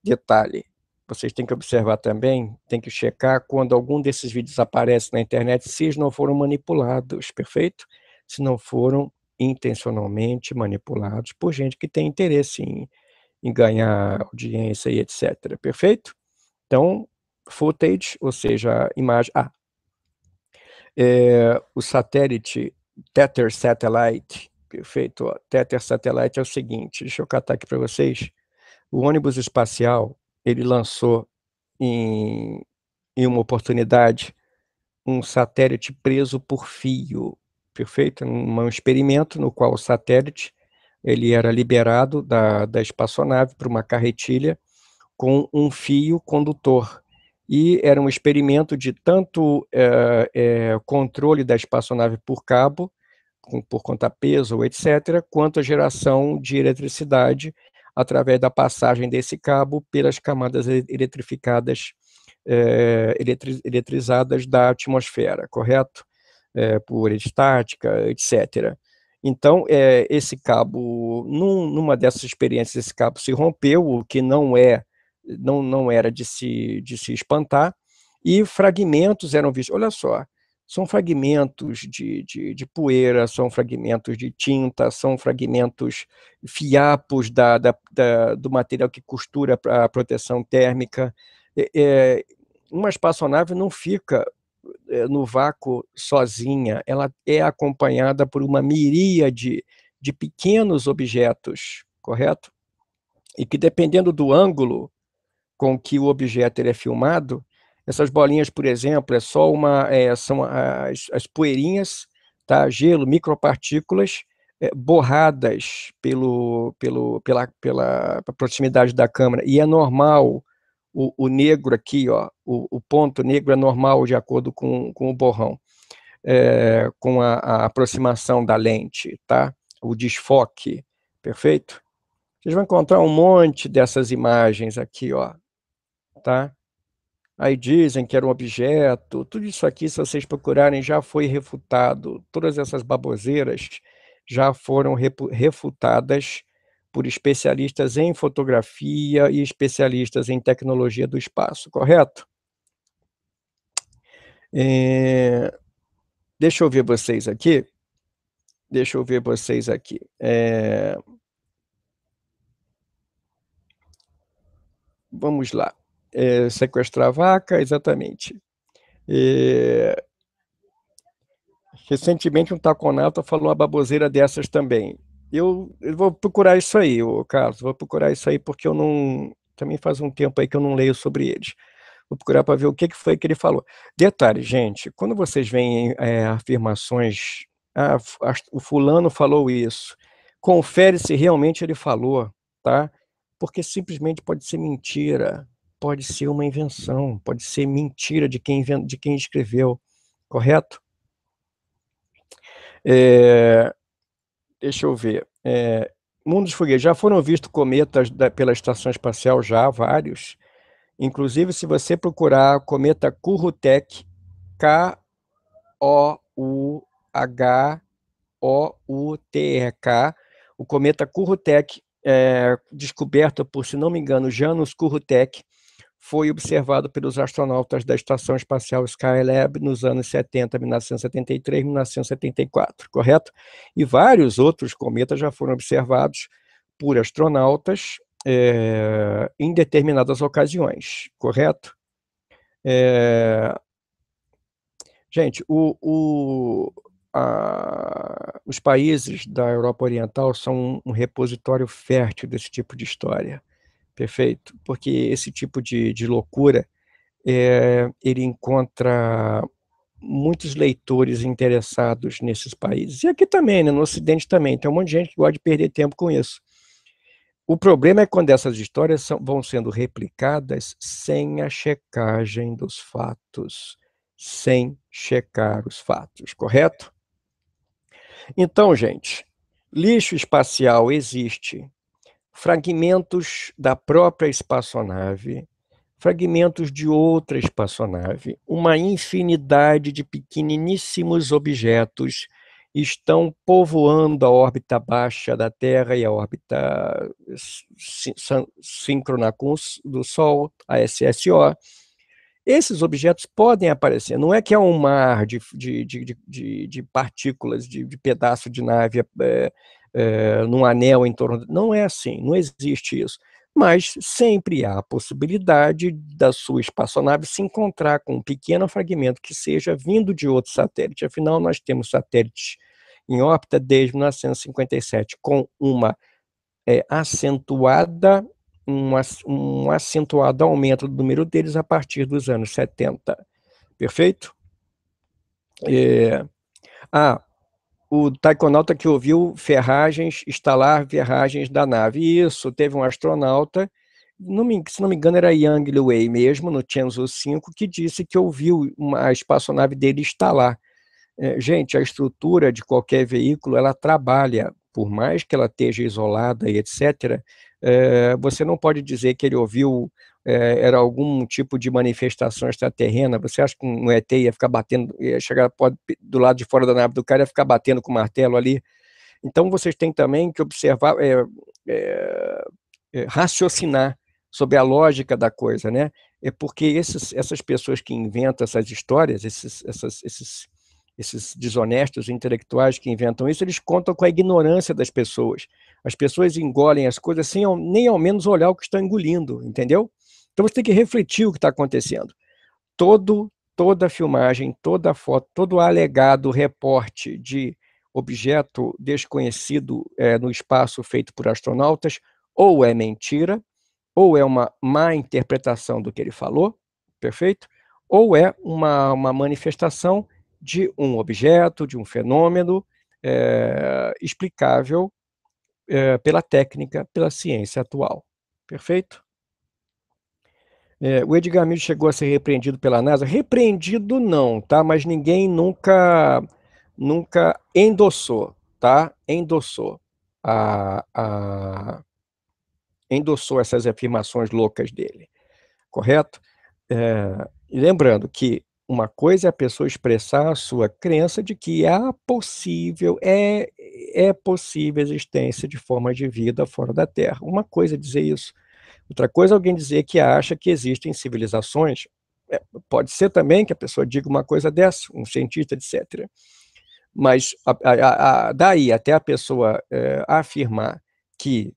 Detalhe, vocês têm que observar também, tem que checar quando algum desses vídeos aparece na internet, se eles não foram manipulados, perfeito? Se não foram intencionalmente manipulados por gente que tem interesse em ganhar audiência e etc. Perfeito? Então, footage, ou seja, imagem. O satélite Tether Satellite, perfeito? Ó, Tether Satellite é o seguinte, deixa eu catar aqui para vocês. O ônibus espacial, ele lançou em uma oportunidade um satélite preso por fio, perfeito? Um experimento no qual o satélite ele era liberado da espaçonave para uma carretilha com um fio condutor. E era um experimento de tanto controle da espaçonave por cabo, por contrapeso, etc., quanto a geração de eletricidade através da passagem desse cabo pelas camadas eletrificadas, eletrizadas da atmosfera, correto? Por estática, etc. Então, esse cabo, numa dessas experiências, esse cabo se rompeu, o que não era de se espantar, e fragmentos eram vistos. Olha só, são fragmentos de poeira, são fragmentos de tinta, são fragmentos, fiapos do material que costura para a proteção térmica. Uma espaçonave não fica no vácuo sozinha, ela é acompanhada por uma miríade de pequenos objetos, correto? E que, dependendo do ângulo com que o objeto ele é filmado, essas bolinhas, por exemplo, são as poeirinhas, tá? Gelo, micropartículas borradas pela proximidade da câmera. E é normal o negro aqui, ó, o ponto negro é normal de acordo com o borrão, com a aproximação da lente, tá? O desfoque, perfeito? Vocês vão encontrar um monte dessas imagens aqui, ó, tá? Aí dizem que era um objeto, tudo isso aqui, se vocês procurarem, já foi refutado. Todas essas baboseiras já foram refutadas por especialistas em fotografia e especialistas em tecnologia do espaço, correto? Deixa eu ver vocês aqui. Vamos lá. Sequestrar a vaca, exatamente. Recentemente um taconauta falou uma baboseira dessas também. Eu vou procurar isso aí, Carlos, vou procurar isso aí porque eu não... Também faz um tempo aí que eu não leio sobre eles. Vou procurar para ver o que foi que ele falou. Detalhe, gente, quando vocês veem afirmações, o fulano falou isso, confere se realmente ele falou, tá? Porque simplesmente pode ser mentira, pode ser uma invenção, pode ser mentira de quem escreveu, correto? Deixa eu ver. Mundo dos foguetes. Já foram vistos cometas pela Estação Espacial? Já, vários. Inclusive, se você procurar cometa Churyumov, K-O-U-H-O-U-T-E-K, o cometa Churyumov, descoberto por, se não me engano, Janusz Churyumov, foi observado pelos astronautas da Estação Espacial Skylab nos anos 70, 1973, 1974, correto? E vários outros cometas já foram observados por astronautas em determinadas ocasiões, correto? Gente, os países da Europa Oriental são um repositório fértil desse tipo de história, perfeito? Porque esse tipo de loucura, ele encontra muitos leitores interessados nesses países. E aqui também, né, no Ocidente também, tem um monte de gente que gosta de perder tempo com isso. O problema é quando essas histórias vão sendo replicadas sem a checagem dos fatos, sem checar os fatos, correto? Então, gente, lixo espacial existe, fragmentos da própria espaçonave, fragmentos de outra espaçonave, uma infinidade de pequeniníssimos objetos estão povoando a órbita baixa da Terra e a órbita síncrona do Sol, a SSO. Esses objetos podem aparecer, não é que é um mar de partículas, de pedaço de nave num anel em torno, não é assim, não existe isso. Mas sempre há a possibilidade da sua espaçonave se encontrar com um pequeno fragmento que seja vindo de outro satélite. Afinal, nós temos satélites em órbita desde 1957 com uma um acentuado aumento do número deles a partir dos anos 70. Perfeito? O taikonauta que ouviu estalar ferragens da nave. Isso, teve um astronauta, se não me engano era Yang Liwei mesmo, no Tianzhou 5, que disse que ouviu a espaçonave dele estalar. Gente, a estrutura de qualquer veículo, ela trabalha, por mais que ela esteja isolada e etc., você não pode dizer que ele ouviu, era algum tipo de manifestação extraterrena. Você acha que um ET ia ficar batendo, ia chegar do lado de fora da nave do cara, ia ficar batendo com o martelo ali? Então, vocês têm também que observar, raciocinar sobre a lógica da coisa, né? É porque essas pessoas que inventam essas histórias, esses desonestos intelectuais que inventam isso, eles contam com a ignorância das pessoas. As pessoas engolem as coisas sem nem ao menos olhar o que estão engolindo, entendeu? Então você tem que refletir o que está acontecendo. Toda filmagem, toda foto, todo alegado reporte de objeto desconhecido no espaço feito por astronautas, ou é mentira, ou é uma má interpretação do que ele falou, perfeito? Ou é uma manifestação de um objeto, de um fenômeno explicável pela técnica, pela ciência atual. Perfeito? O Edgar Mitchell chegou a ser repreendido pela NASA? Repreendido não, tá? Mas ninguém nunca endossou, tá? Endossou essas afirmações loucas dele, correto? E lembrando que uma coisa é a pessoa expressar a sua crença de que é possível a existência de formas de vida fora da Terra. Uma coisa é dizer isso. Outra coisa é alguém dizer que acha que existem civilizações. Pode ser também que a pessoa diga uma coisa dessa, um cientista, etc. Mas daí até a pessoa afirmar que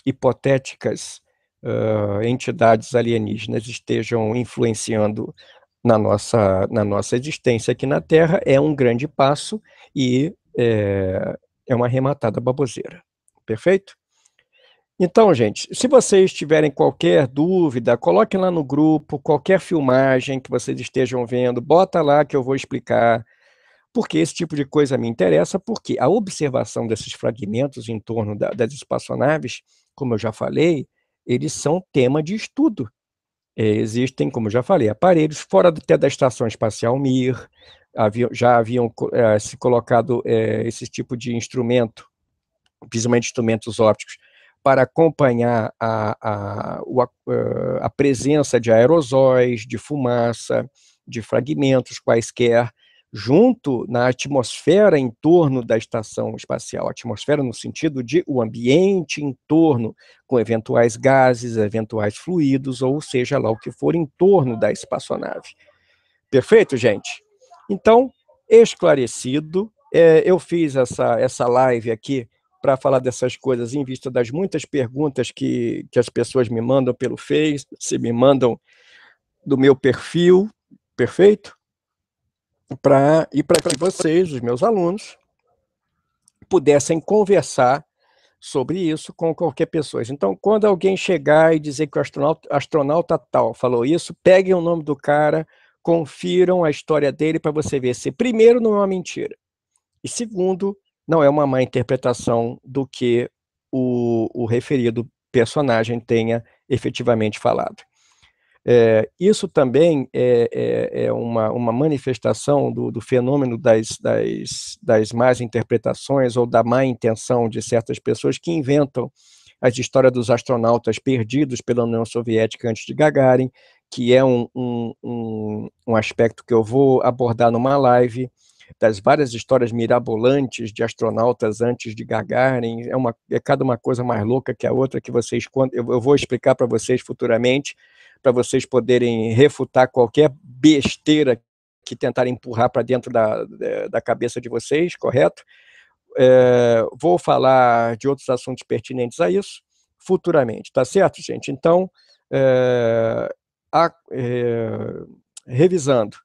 hipotéticas entidades alienígenas estejam influenciando na nossa existência aqui na Terra, é um grande passo e é uma arrematada baboseira. Perfeito? Então, gente, se vocês tiverem qualquer dúvida, coloquem lá no grupo, qualquer filmagem que vocês estejam vendo, bota lá que eu vou explicar, porque esse tipo de coisa me interessa, porque a observação desses fragmentos em torno das espaçonaves, como eu já falei, eles são tema de estudo. Existem, como já falei, aparelhos fora até da Estação Espacial Mir, já haviam se colocado esse tipo de instrumento, principalmente instrumentos ópticos, para acompanhar a presença de aerosóis, de fumaça, de fragmentos quaisquer, junto na atmosfera em torno da estação espacial. Atmosfera no sentido de o ambiente em torno, com eventuais gases, eventuais fluidos, ou seja lá o que for em torno da espaçonave. Perfeito, gente? Então, esclarecido, eu fiz essa live aqui para falar dessas coisas em vista das muitas perguntas que as pessoas me mandam pelo Face, se me mandam do meu perfil, perfeito? E para que vocês, os meus alunos, pudessem conversar sobre isso com qualquer pessoa. Então, quando alguém chegar e dizer que o astronauta tal falou isso, peguem o nome do cara, confiram a história dele para você ver se, primeiro, não é uma mentira, e segundo, não é uma má interpretação do que o referido personagem tenha efetivamente falado. Isso também é uma manifestação do fenômeno das más interpretações ou da má intenção de certas pessoas que inventam as histórias dos astronautas perdidos pela União Soviética antes de Gagarin, que é um aspecto que eu vou abordar numa live, das várias histórias mirabolantes de astronautas antes de Gagarin, é cada uma coisa mais louca que a outra, que eu vou explicar para vocês futuramente, para vocês poderem refutar qualquer besteira que tentarem empurrar para dentro da cabeça de vocês, correto? Vou falar de outros assuntos pertinentes a isso futuramente, tá certo, gente? Então, revisando,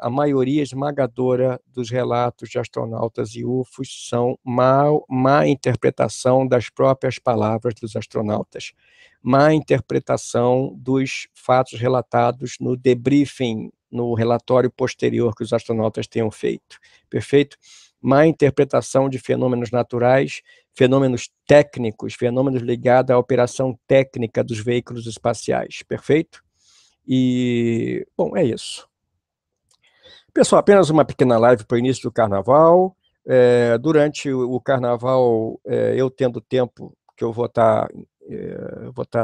a maioria esmagadora dos relatos de astronautas e UFOs são má interpretação das próprias palavras dos astronautas, má interpretação dos fatos relatados no debriefing, no relatório posterior que os astronautas tenham feito, perfeito? Má interpretação de fenômenos naturais, fenômenos técnicos, fenômenos ligados à operação técnica dos veículos espaciais, perfeito? E, bom, é isso. Pessoal, apenas uma pequena live para o início do carnaval. Durante o carnaval, eu tendo tempo, que eu vou estar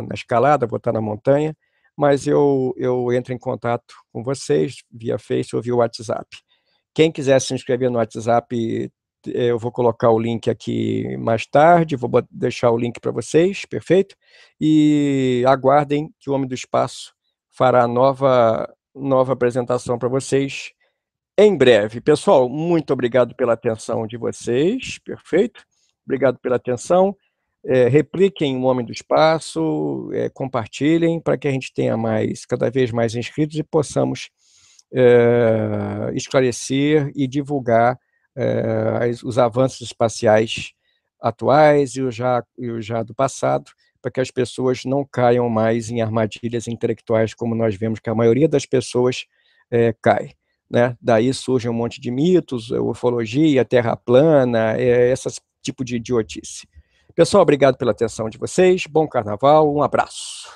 na escalada, vou estar na montanha, mas eu entro em contato com vocês via Face ou via WhatsApp. Quem quiser se inscrever no WhatsApp, eu vou colocar o link aqui mais tarde, vou deixar o link para vocês, perfeito? E aguardem que o Homem do Espaço fará nova apresentação para vocês em breve. Pessoal, muito obrigado pela atenção de vocês, perfeito? Obrigado pela atenção. Repliquem o Homem do Espaço, compartilhem para que a gente tenha cada vez mais inscritos e possamos esclarecer e divulgar os avanços espaciais atuais e o já do passado, para que as pessoas não caiam mais em armadilhas intelectuais como nós vemos que a maioria das pessoas cai. Né? Daí surge um monte de mitos, ufologia, terra plana, esse tipo de idiotice. Pessoal, obrigado pela atenção de vocês, bom carnaval, um abraço.